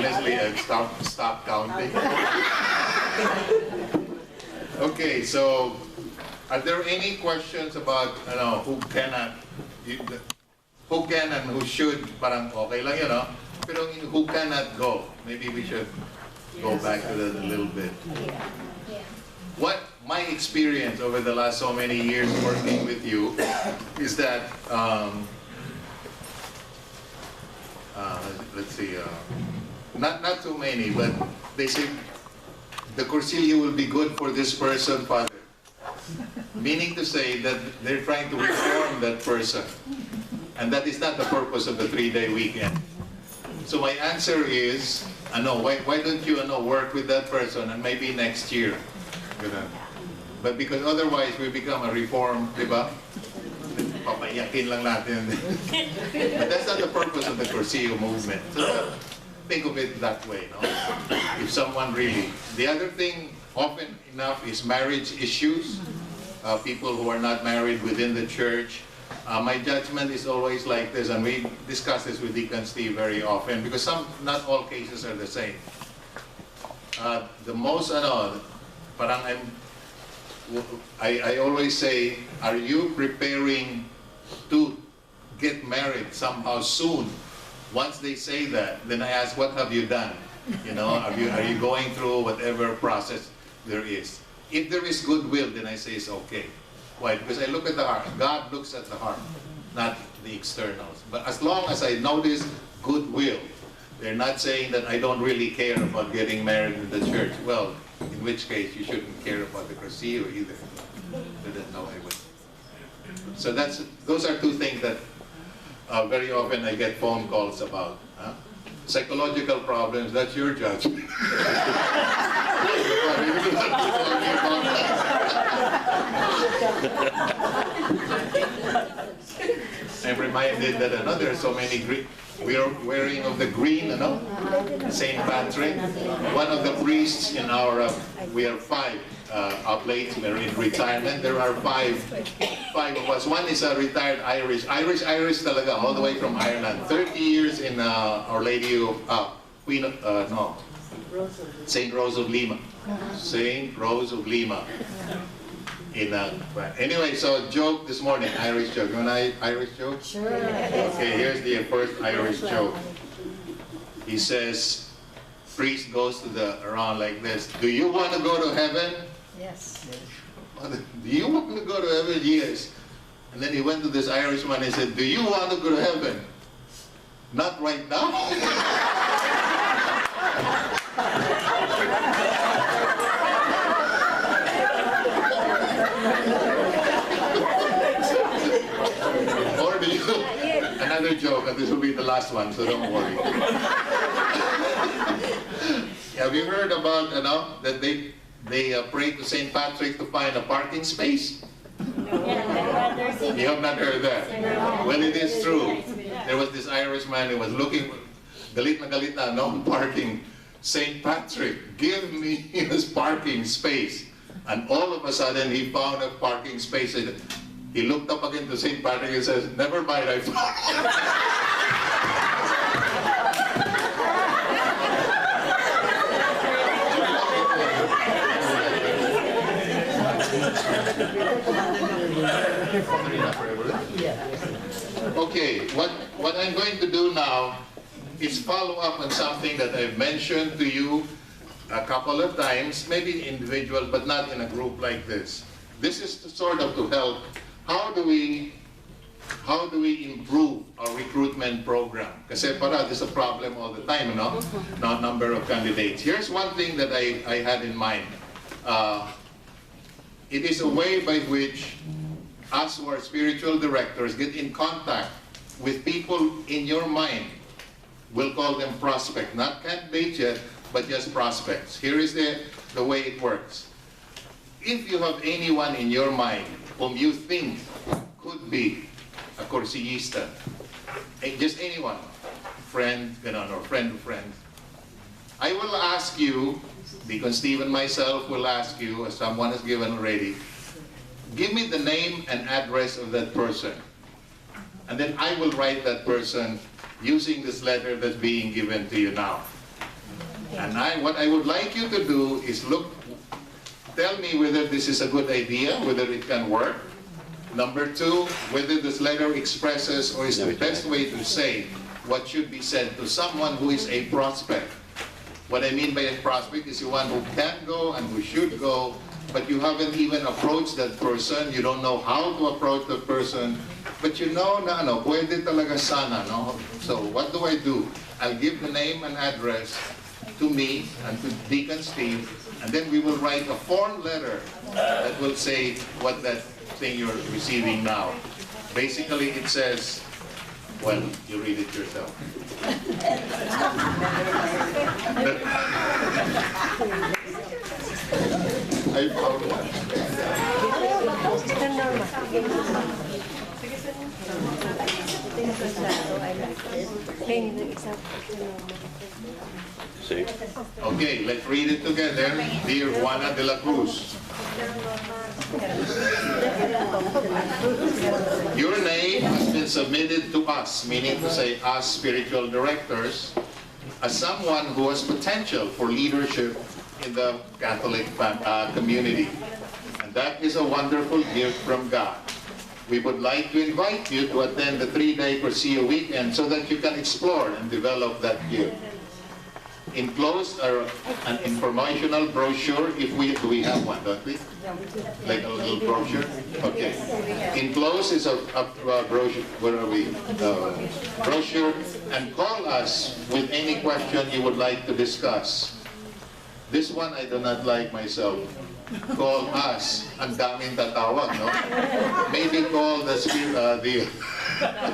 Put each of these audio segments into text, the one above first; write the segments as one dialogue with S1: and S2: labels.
S1: honestly, I've stopped counting. Okay, so are there any questions about who can and who should? Parang okay lang yun, no? Pero who cannot go? Maybe we should go back to that a little bit. What my experience over the last so many years working with you is that let's see, not too many, but they say the Cursillo will be good for this person, Father. Meaning to say that they're trying to reform that person. And that is not the purpose of the 3-day weekend. So my answer is, why don't you work with that person and maybe next year? But because otherwise we become a reform, di ba? Papayakin lang natin. But that's not the purpose of the Cursillo movement. So think of it that way, no? If someone really... The other thing, often enough, is marriage issues. People who are not married within the church. My judgment is always like this, and we discuss this with Deacon Steve very often, because not all cases are the same. The most, parang I always say, are you preparing to get married somehow soon? Once they say that, then I ask, what have you done? Are you going through whatever process there is? If there is goodwill, then I say it's okay. Why? Because I look at the heart. God looks at the heart, not the externals. But as long as I notice goodwill, they're not saying that I don't really care about getting married in the church. Well, in which case you shouldn't care about the Cursillo either. But that's how I would. So those are two things that very often I get phone calls about. Psychological problems, that's your judgment. I'm reminded that there are so many we are wearing of the green, St. Patrick. One of the priests in our, we are 5 oblates, we're in retirement. There are five of us. One is a retired Irish talaga, all the way from Ireland. 30 years in Our Lady of, St. Rose of Lima. St. Rose of Lima. Anyway, so joke this morning, Irish joke. You want an Irish joke? Sure. Okay, here's the first Irish joke. He says, priest goes to around like this. Do you want to go to heaven?
S2: Yes.
S1: Do you want to go to heaven? Yes. And then he went to this Irishman and said, do you want to go to heaven? Not right now. Or do you... Another joke, and this will be the last one, so don't worry. Have you heard about, that they pray to St. Patrick to find a parking space? No. You have not heard that? Well, it is true. There was this Irishman who was looking, galit na, no parking. St. Patrick, give me his parking space. And all of a sudden, he found a parking space. He looked up again to St. Patrick and says, never mind, I found Okay, what I'm going to do now is follow up on something that I've mentioned to you a couple of times, maybe individual, but not in a group like this. This is sort of to help. How do we improve our recruitment program? Kasi there's a problem all the time, no? Number of candidates. Here's one thing that I had in mind. It is a way by which us who are spiritual directors get in contact with people in your mind. We'll call them prospects, not candidates yet, but just prospects. Here is the way it works. If you have anyone in your mind whom you think could be a Cursillista, just anyone, friend, or friend of friends, I will ask you, Deacon Steve and myself will ask you, as someone has given already, give me the name and address of that person. And then I will write that person using this letter that's being given to you now. And what I would like you to do is tell me whether this is a good idea, whether it can work. Number two, whether this letter expresses or is the best way to say what should be said to someone who is a prospect. What I mean by a prospect is the one who can go and who should go, but you haven't even approached that person, you don't know how to approach the person, but you know na pwede talaga sana, no? So what do I do? I'll give the name and address to me and to Deacon Steve, and then we will write a form letter that will say what that thing you're receiving now. Basically, it says, well, you read it yourself. I found one. Okay, let's read it together. Dear Juana de la Cruz, your name has been submitted to us, meaning to say us spiritual directors, as someone who has potential for leadership in the Catholic community. And that is a wonderful gift from God. We would like to invite you to attend the 3-day Cursillo weekend so that you can explore and develop that gift. Enclosed are an informational brochure, do we have one, don't we? Like a little brochure? Okay. Enclosed is a brochure, where are we? Brochure, and call us with any question you would like to discuss. This one I do not like myself. Call us. Ang daming tatawag, no? Maybe call the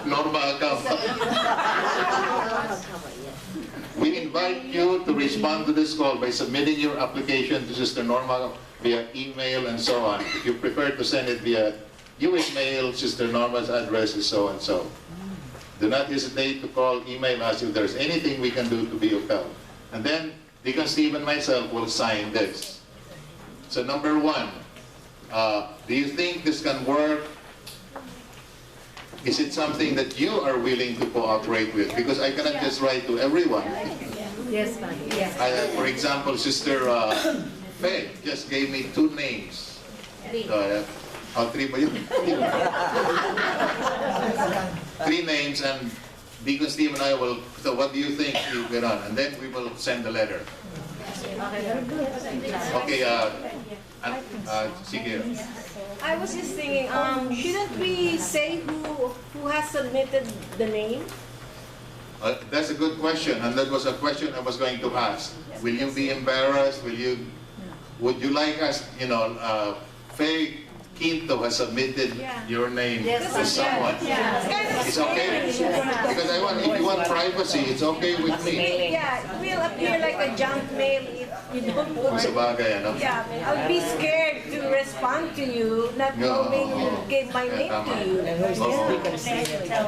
S1: normal account. We invite you to respond to this call by submitting your application to Sister Norma via email and so on. If you prefer to send it via US mail, Sister Norma's address is so and so. Do not hesitate to call, email us if there's anything we can do to be of help. And then Deacon Steve and myself will sign this. So number one, do you think this can work? Is it something that you are willing to cooperate with? Because I cannot just write to everyone.
S2: Yes, ma'am. Yes.
S1: For example, Sister Faye just gave me 2 names. 3 ba yun? 3 names, and Deacon Steve and I will, so what do you think? You get on, and then we will send the letter. Okay, sige.
S2: I was just thinking, shouldn't we say who has submitted the name?
S1: That's a good question, and that was a question I was going to ask. Will you be embarrassed? Would you like us, Faye Quinto has submitted your name to someone. It's okay? Because if you want privacy, it's okay with me.
S2: Yeah, it will appear like a junk mail if you don't put
S1: Sa bagay, ano?
S2: Yeah, I'll be scared to respond to you, not knowing who gave my name to you.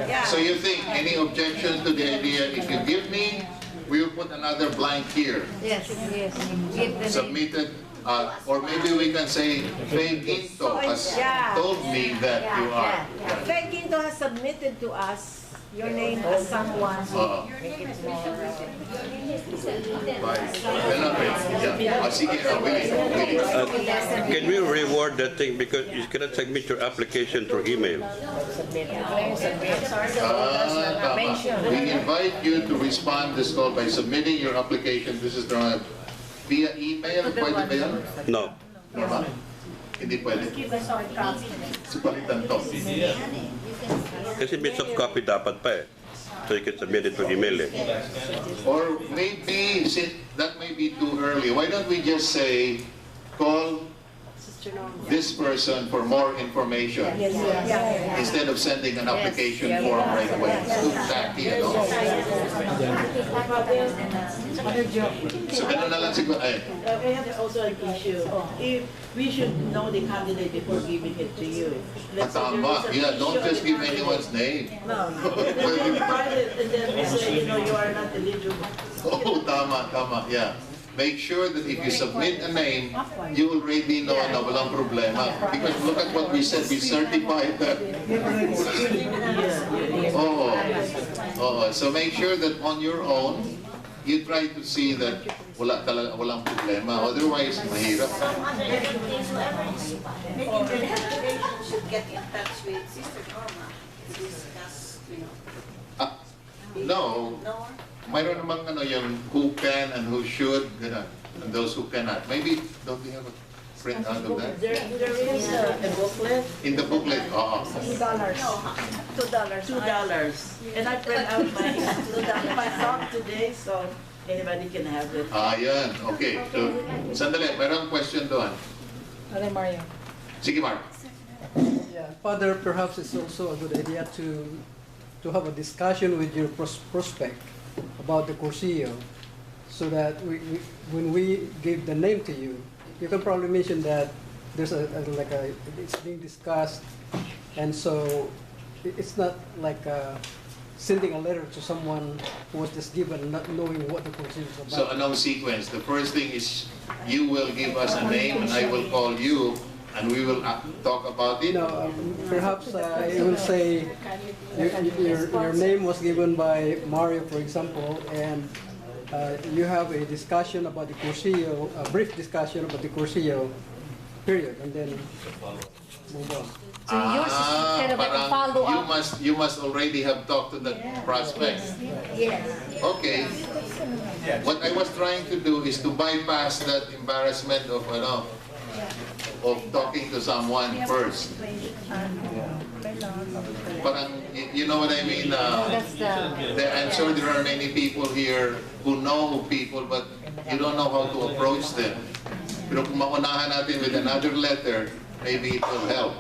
S2: Yeah.
S1: So you think any objections to the idea, if you give me, we will put another blank here.
S2: Yes, yes.
S1: Submitted. Or maybe we can say, Faye Quinto has told me that you are.
S2: Faye Quinto has submitted to us your name as someone.
S3: Can we reward that thing, because you cannot submit your application through email?
S1: We invite you to respond to this call by submitting your application. This is the via email. Pwede ba yun?
S3: No.
S1: Normal? Hindi pwede. Supalitan to.
S3: Kasi may soft copy dapat pa eh. So you can submit it to email eh.
S1: Or maybe, that may be too early. Why don't we just say, call this person for more information instead of sending an application form right away. It's too tacky, So ganun na lang siguro.
S4: We have also an issue. If we should know the candidate before giving it to you.
S1: Tama. Yeah, don't just give anyone's name.
S4: No. Private, and then we say, you are not eligible.
S1: Oh, tama. Yeah. Make sure that if you submit a name, you already know na walang problema. Because look at what we said, we certified that. So make sure that on your own, you try to see that walang problema. Otherwise, mahirap.
S5: Some other things, whoever is making the recommendation should get in touch with Sister Norma to discuss,
S1: No,
S5: No?
S1: mayroon namang yung who can and who should, ganun, and those who cannot. Maybe, don't we have a print out of that?
S4: There is a booklet,
S1: In the booklet, oo.
S2: $2. $2.
S4: and I print out my talk today, so anybody can have it.
S1: Yan. Okay. So, sandali, mayroong question doon.
S6: Ano, Mario?
S1: Sige, Mark.
S6: Yeah, Father, perhaps it's also a good idea to have a discussion with your prospect about the Cursillo, so that when we give the name to you, you can probably mention that there's it's being discussed, and so it's not like sending a letter to someone who was just given, not knowing what the Cursillo is about.
S1: So, anong sequence? The first thing is you will give us a name and I will call you and we will talk about it.
S6: No, perhaps I will say your name was given by Mario, for example, and you have a discussion about the Cursillo, a brief discussion about the Cursillo, period, and then move on.
S2: So yours is kind of like a
S1: Parang
S2: follow-up.
S1: you must already have talked to the prospect.
S2: Yes.
S1: Okay. What I was trying to do is to bypass that embarrassment of talking to someone first. Parang, you know what I mean? I'm sure there are many people here who know people, but you don't know how to approach them. Pero kung maunahan natin with another letter, maybe it will help.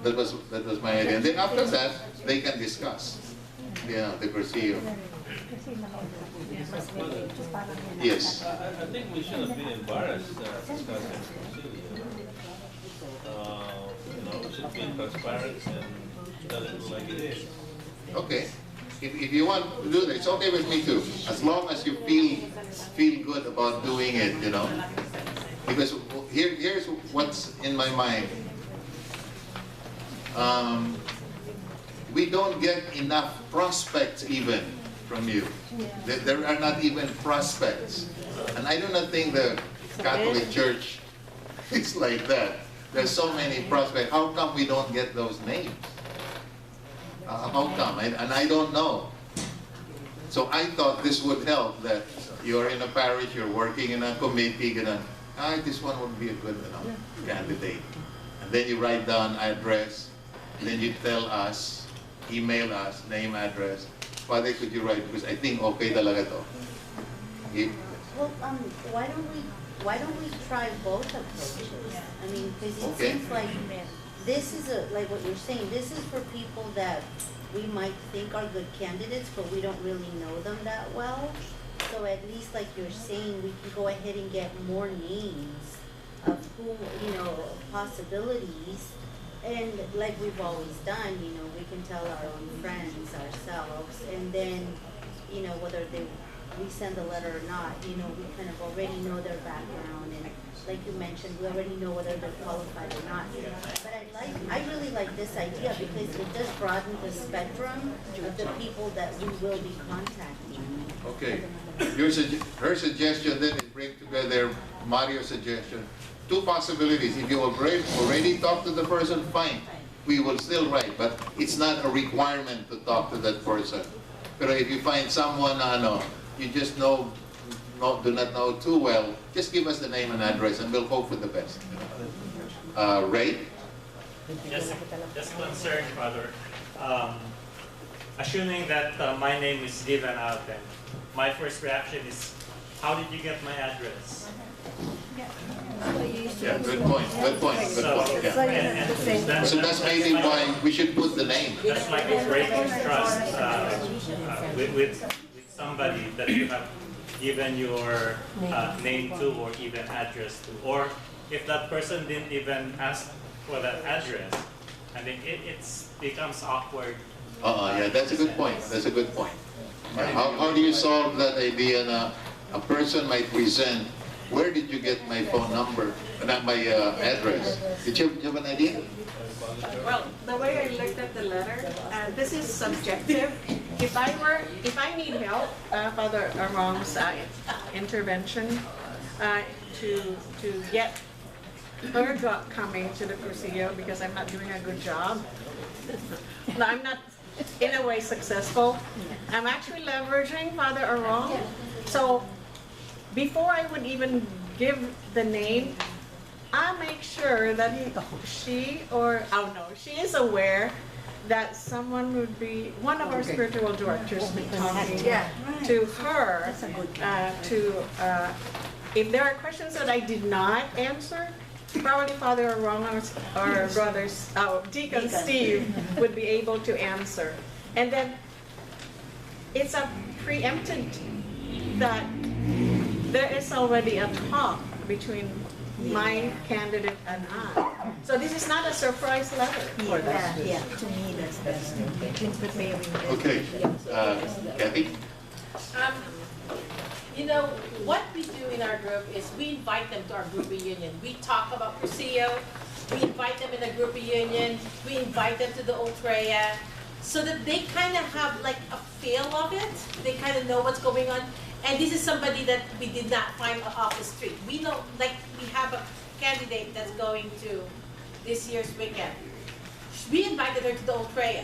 S1: That was my idea. And then after that, they can discuss. Yeah, the Cursillo. Yes.
S7: I think we shouldn't be embarrassed discussing Cursillo. We should be transparent and tell it like it is.
S1: Okay. If you want to do that, it's okay with me too. As long as you feel good about doing it, Because here's what's in my mind. We don't get enough prospects even from you. There are not even prospects. And I do not think the Catholic Church is like that. There's so many prospects. How come we don't get those names? How come? And I don't know. So I thought this would help, that you're in a parish, you're working in a committee, this one would be a good candidate. And then you write down address, and then you tell us, email us, name, address. Father, could you write? Because I think okay talaga to.
S5: Well, why don't we try both approaches? I mean, because it seems like this is like what you're saying, this is for people that we might think are good candidates, but we don't really know them that well. So at least, like you're saying, we can go ahead and get more names of who, possibilities. And like we've always done, we can tell our own friends ourselves, and then, whether we send a letter or not, we kind of already know their background, and like you mentioned, we already know whether they're qualified or not. But I really like this idea because it does broaden the spectrum of the people that we will be contacting.
S1: Okay. Her suggestion then is bring together Mario's suggestion. Two possibilities. If you already talked to the person, fine. We will still write, but it's not a requirement to talk to that person. But if you find someone, you just do not know too well, just give us the name and address, and we'll hope for the best. Ray?
S8: Just concerned, Father. Assuming that my name is given out, then my first reaction is, how did you get my address?
S1: Yeah, good point. Yeah. So that's maybe why we should put the name.
S8: That's like breaking trust with somebody that you have given your name to, or even address to. Or if that person didn't even ask for that address, I think it becomes awkward.
S1: Yeah, that's a good point. How do you solve that idea that a person might present, where did you get my phone number, not my address? Did you have an idea?
S9: Well, the way I looked at the letter, this is subjective, if I need help, Father Arong's intervention to get her coming to the Cursillo because I'm not doing a good job. No, I'm not in a way successful. I'm actually leveraging Father Arong. So before I would even give the name, I make sure that she is aware that someone would be, one of our spiritual directors be talking to her if there are questions that I did not answer, probably Father Arong or brothers, Deacon Steve would be able to answer. And then it's a preempted that there is already a talk between my candidate and I. So this is not a surprise letter for them.
S5: Yeah, to me that's best.
S1: Okay, Kathy?
S2: You know, what we do in our group is we invite them to our group reunion. We talk about Cursillo, we invite them in a group reunion, we invite them to the Ultrea, so that they kind of have like a feel of it. They kind of know what's going on. And this is somebody that we did not find off the street. We know, like, we have a candidate that's going to this year's weekend. We invited her to the Ultrea.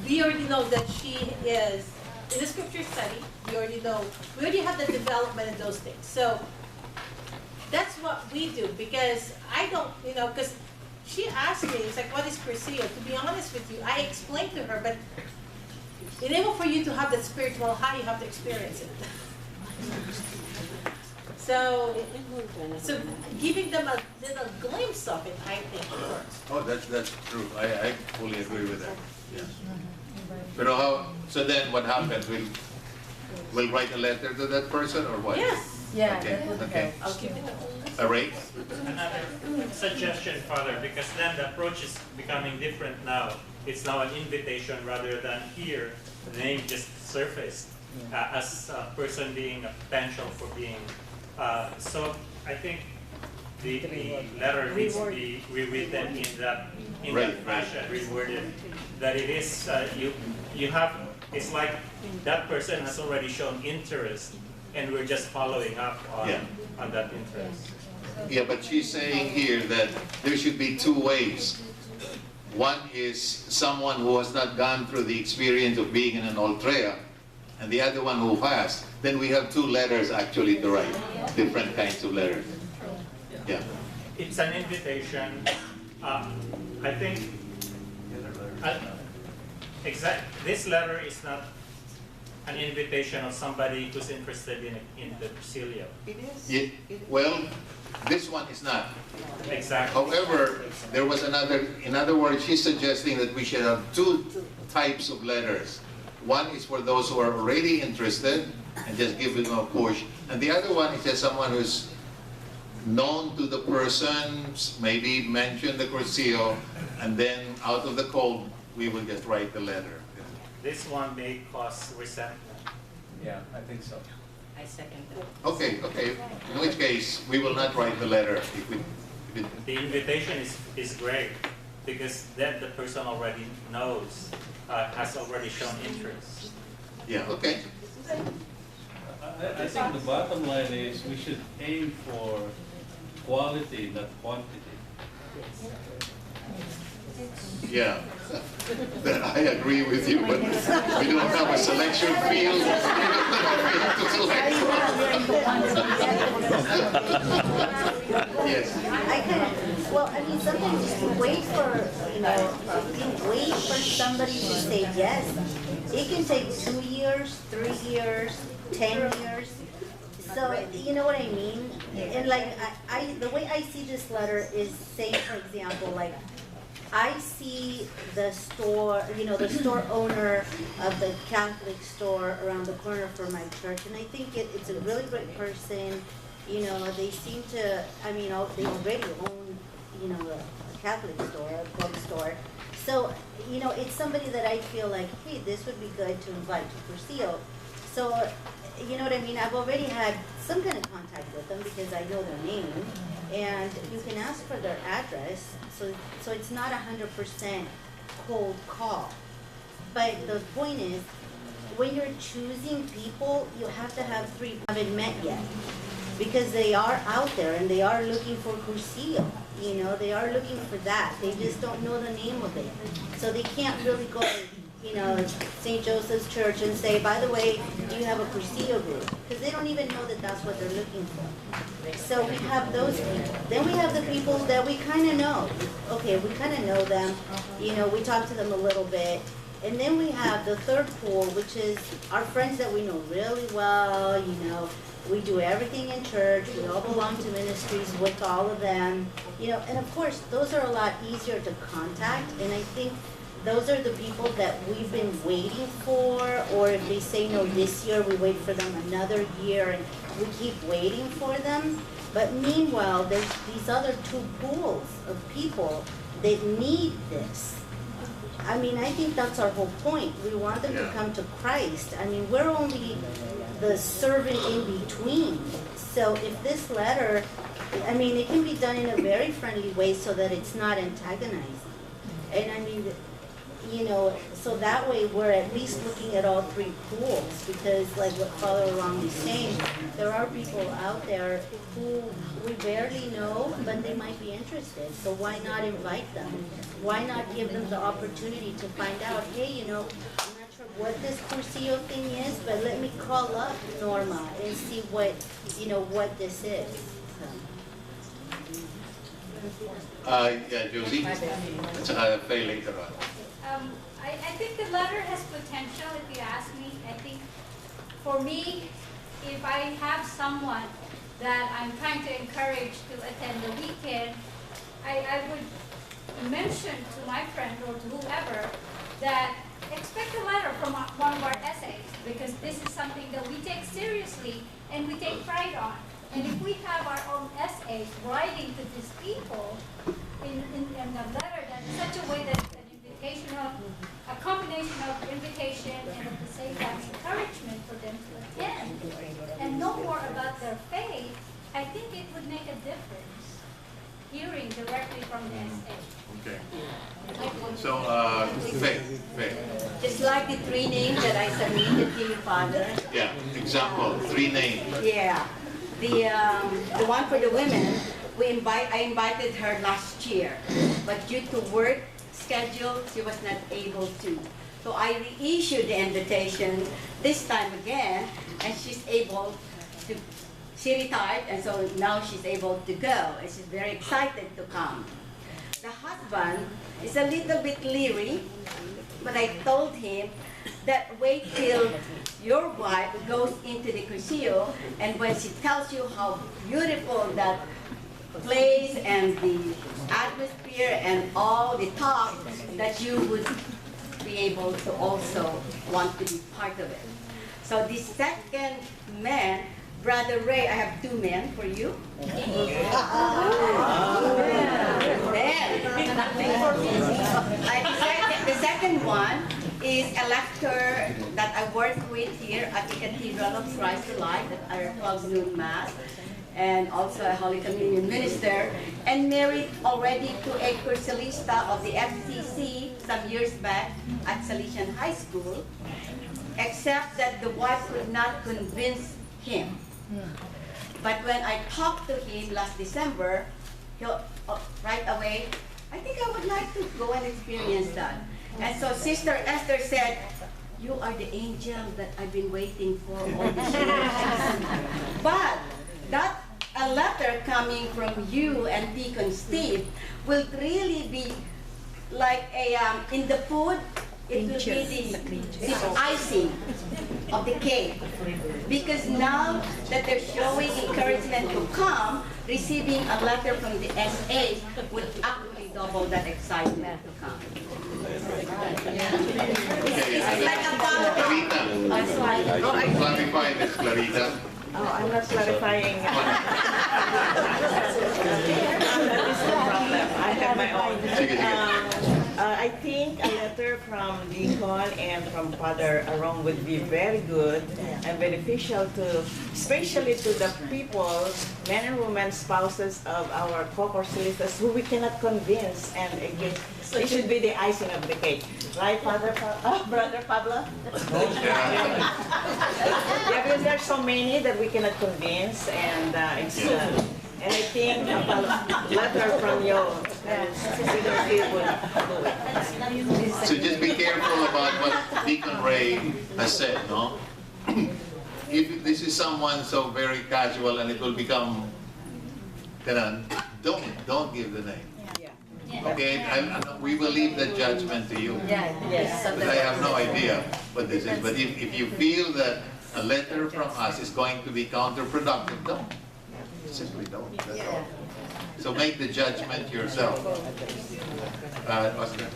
S2: We already know that she is in the scripture study. We already know, we already have the development of those things. So that's what we do, because I don't, you know, because she asked me, it's like, what is Cursillo? To be honest with you, I explained to her, but in order for you to have that spiritual high, you have to experience it. So giving them a little glimpse of it, I think works.
S1: Oh, that's true. I fully agree with that. Yes. But so then what happens? We'll write a letter to that person or what?
S2: Yes.
S5: Yeah,
S1: Okay,
S5: that would
S1: okay.
S5: help.
S2: I'll give it
S1: A rate?
S8: Another suggestion, Father, because then the approach is becoming different now. It's now an invitation rather than here, the name just surfaced as a person being a potential for being. So I think the letter needs to be rewritten in that fashion, reworded. That it is you have. It's like that person has already shown interest, and we're just following up on that interest.
S1: Yeah, but she's saying here that there should be two ways. One is someone who has not gone through the experience of being in an Ultrea, and the other one who has. Then we have two letters actually to write, different kinds of letters. Yeah.
S8: It's an invitation. I think this letter is not an invitation of somebody who's interested in the Cursillo.
S9: It is.
S1: Well, this one is not.
S8: Exactly.
S1: However, there was another, in other words, she's suggesting that we should have two types of letters. One is for those who are already interested and just give them a push. And the other one is just someone who's known to the person, maybe mention the Cursillo, and then out of the cold, we will just write the letter.
S8: This one may cause resentment.
S7: Yeah, I think so.
S2: I second that.
S1: Okay. In which case, we will not write the letter.
S8: The invitation is great because then the person already knows, has already shown interest.
S1: Yeah, okay.
S7: I think the bottom line is we should aim for quality, not quantity.
S1: Yeah, I agree with you, but we don't have a selection field. We don't have to select from. Yes.
S5: I mean, sometimes just to wait for, wait for somebody to say yes. It can take 2 years, 3 years, 10 years. So, you know what I mean? And like, the way I see this letter is, say, for example, like, I see the store, the store owner of the Catholic store around the corner from my church, and I think it's a really great person. They seem to, they already own, a Catholic store, a bookstore. So, it's somebody that I feel like, hey, this would be good to invite to Cursillo. So, you know what I mean? I've already had some kind of contact with them because I know their name, and you can ask for their address. So it's not 100% cold call. But the point is, when you're choosing people, you have to have three haven't met yet. Because they are out there and they are looking for Cursillo. You know, they are looking for that. They just don't know the name of it. So they can't really go, you know, St. Joseph's Church and say, by the way, do you have a Cursillo group? Because they don't even know that that's what they're looking for. So we have those people. Then we have the people that we kind of know. Okay, we kind of know them. You know, we talk to them a little bit. And then we have the third pool, which is our friends that we know really well, you know. We do everything in church. We all belong to ministries with all of them. You know, and of course, those are a lot easier to contact. And I think those are the people that we've been waiting for. Or if they say no this year, we wait for them another year. And we keep waiting for them. But meanwhile, there's these other two pools of people that need this. I mean, I think that's our whole point. We want them to come to Christ. I mean, we're only the servant in between. So if this letter, I mean, it can be done in a very friendly way so that it's not antagonizing. And I mean, you know, so that way we're at least looking at all three pools, because like what Father Arong is saying, there are people out there who we barely know, but they might be interested. So why not invite them? Why not give them the opportunity to find out, hey, you know, I'm not sure what this Cursillo thing is, but let me call up Norma and see what, you know, what this is.
S1: Yeah, Josie, let's play later on.
S10: I think the letter has potential, if you ask me. I think for me, if I have someone that I'm trying to encourage to attend the weekend, I would mention to my friend or to whoever that expect a letter from one of our essays, because this is something that we take seriously and we take pride on. And if we have our own essays writing to these people in a letter that in such a way that an invitation of, a combination of invitation and at the same time encouragement for them to attend and know more about their faith, I think it would make a difference hearing directly from the essay.
S1: Okay. So, Faye.
S11: Just like the three names that I submitted to you, Father.
S1: Yeah, example, 3 names.
S11: Yeah. The one for the women, I invited her last year, but due to work schedule, she was not able to. So I reissued the invitation this time again, and she's able to, she retired, and so now she's able to go, and she's very excited to come. The husband is a little bit leery, but I told him that wait till your wife goes into the Cursillo, and when she tells you how beautiful that place and the atmosphere and all the talk, that you would be able to also want to be part of it. So the second man, Brother Ray, I have 2 men for you. The second one is a lector that I work with here at the Cathedral of Christ Alive at our 12 noon Mass, and also a Holy Communion minister, and married already to a Cursilista of the FCC some years back at Salesian High School, except that the wife could not convince him. But when I talked to him last December, he'll right away, I think I would like to go and experience that. And so Sister Esther said, you are the angel that I've been waiting for all these years. But that a letter coming from you and Deacon Steve will really be like a, in the food, it will be the icing of the cake. Because now that they're showing encouragement to come, receiving a letter from the SA would actually double that excitement to come. It's like a
S1: Clarita. Clarify this, Clarita.
S9: Oh, I'm not clarifying. That is the problem. I have my own. I think a letter from Deacon and from Father Arong would be very good and beneficial to, especially to the people, men and women, spouses of our co-Cursilistas who we cannot convince, and again, it should be the icing of the cake.
S4: Right, Brother Pablo? Yeah, because there's so many that we cannot convince, and and I think a letter from you would do it.
S1: So just be careful about what Deacon Ray has said, no? If this is someone so very casual and it will become, don't give the name. Okay, we will leave the judgment to you.
S4: Yes.
S1: But I have no idea what this is. But if you feel that a letter from us is going to be counterproductive, don't. Simply don't. That's all. So make the judgment yourself. Oscar?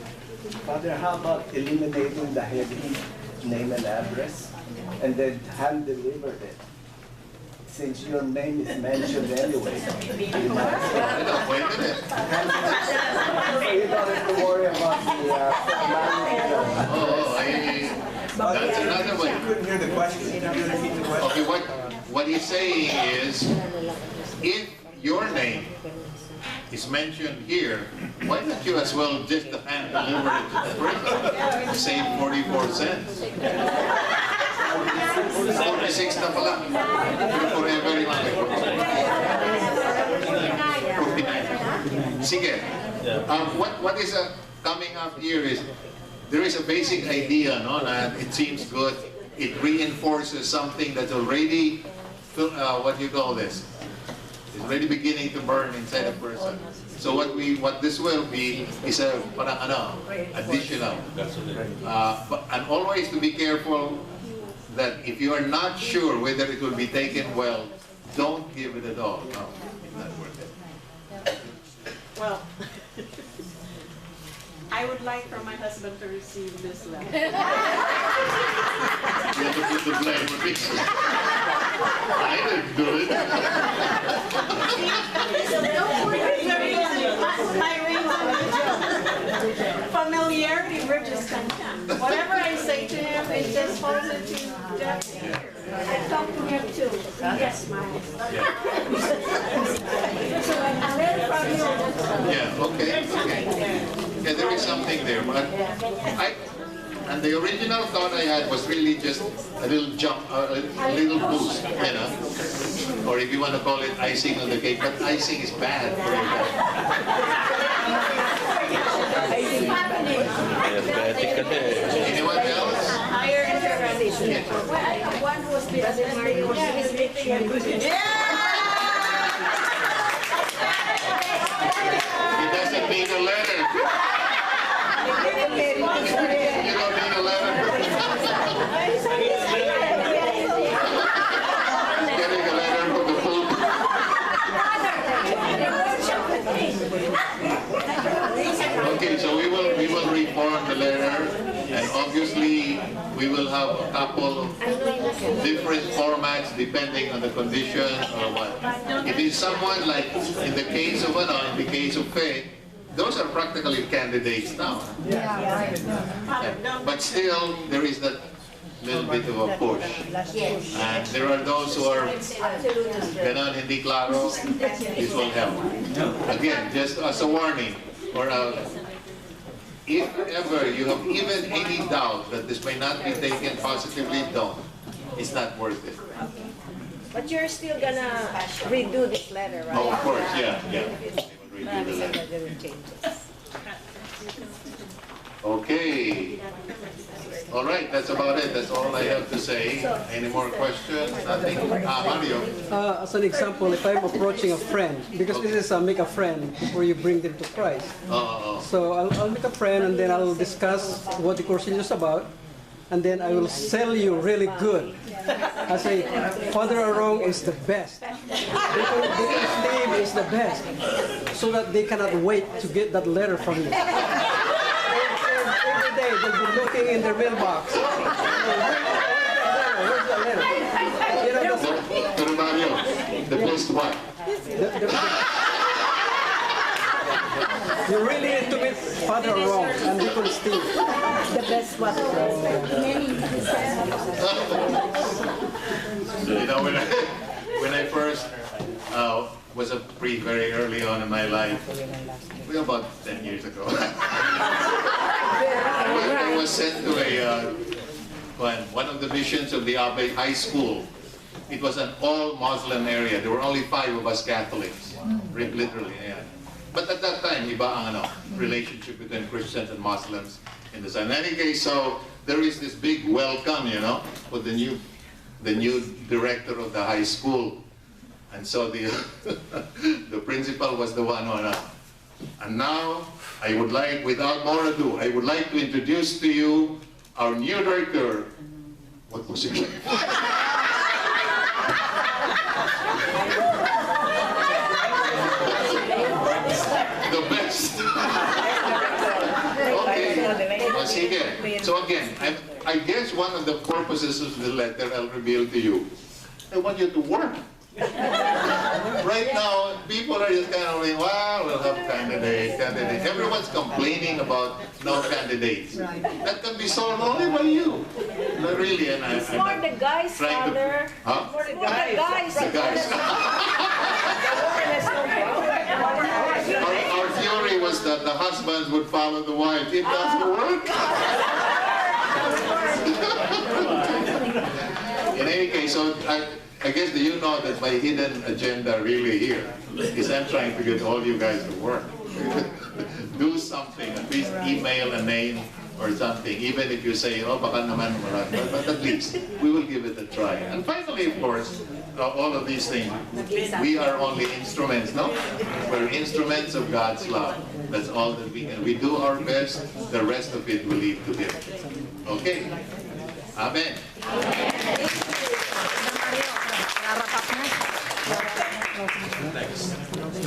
S12: Father, how about eliminating the heading name and address and then hand delivered it? Since your name is mentioned anyway.
S1: Wait a minute.
S12: You don't have to worry about the
S1: That's another way.
S12: I couldn't hear the question. Can you repeat the question?
S1: Okay, what he's saying is, if your name is mentioned here, why don't you as well just hand deliver it to the person? Save 44 cents. 46 na pala. Forever yung mga. 49. Sige. What is coming up here is, there is a basic idea, no, that it seems good. It reinforces something that's already, what do you call this? It's already beginning to burn inside a person. So what this will be is a parang additional. And always to be careful that if you are not sure whether it will be taken well, don't give it at all. No, it's not worth it.
S4: Well, I would like for my husband to receive this letter.
S1: You have to put the blame on me. I didn't do it.
S4: Familiarity bridges contempt. Whatever I say to him, it just falls into deaf ear.
S10: I talked to him too. Yes, ma'am.
S1: Yeah, okay. Yeah, there is something there, but and the original thought I had was really just a little jump, a little boost, you know, or if you want to call it icing on the cake, but icing is bad for you. Anyone else?
S4: Higher intervention.
S1: Yes.
S10: One was President Mario.
S1: He doesn't need a letter. You don't need a letter. He's getting a letter from the Pope. Okay, so we will reform the letter, and obviously we will have a couple of different formats depending on the condition or what. If it's someone like in the case of Faye, those are practically candidates now. But still, there is that little bit of a push. And there are those who are ganon, hindi klaro. This will help. Again, just as a warning, or if ever you have even any doubt that this may not be taken positively, don't. It's not worth it.
S4: But you're still gonna redo this letter, right?
S1: Oh, of course, yeah. Redo the letter. Okay. All right, that's about it. That's all I have to say. Any more questions? Nothing? Mario.
S6: As an example, if I'm approaching a friend, because this is make a friend before you bring them to Christ. So I'll make a friend and then I'll discuss what the Cursillo is about. And then I will sell you really good. I say, Father Arong is the best. Deacon Steve is the best. So that they cannot wait to get that letter from you. Every day they'll be looking in their mailbox. Where's the letter? You know,
S1: Pero Mario, the best what?
S6: You really need to meet Father Arong and Deacon Steve. The best one.
S1: You know, when I first was a priest very early on in my life, about 10 years ago. I was sent to one of the missions of the Abe High School. It was an all-Muslim area. There were only 5 of us Catholics, literally. Yeah. But at that time, iba ang relationship between Christians and Muslims in the South. In any case, so there is this big welcome, for the new director of the high school. And so the principal was the one who and now I would like, without more ado, I would like to introduce to you our new director. What was it? The best. Okay. Well, sige. So again, I guess one of the purposes of the letter I'll reveal to you. I want you to work. Right now, people are just kind of like, well, we'll have candidates. Everyone's complaining about no candidates. That can be solved only by you. Not really. And
S4: It's more the guys, Father.
S1: Huh?
S4: More the guys.
S1: The guys. Our theory was that the husbands would follow the wives. It doesn't work. In any case, so I guess do you know that my hidden agenda really here is I'm trying to get all you guys to work. Do something, at least email a name or something, even if you say, oh, baka naman marami, but at least we will give it a try. And finally, of course, all of these things, we are only instruments, no? We're instruments of God's love. That's all that we can. We do our best, the rest of it will lead to Him. Okay? Amen.
S9: Thanks.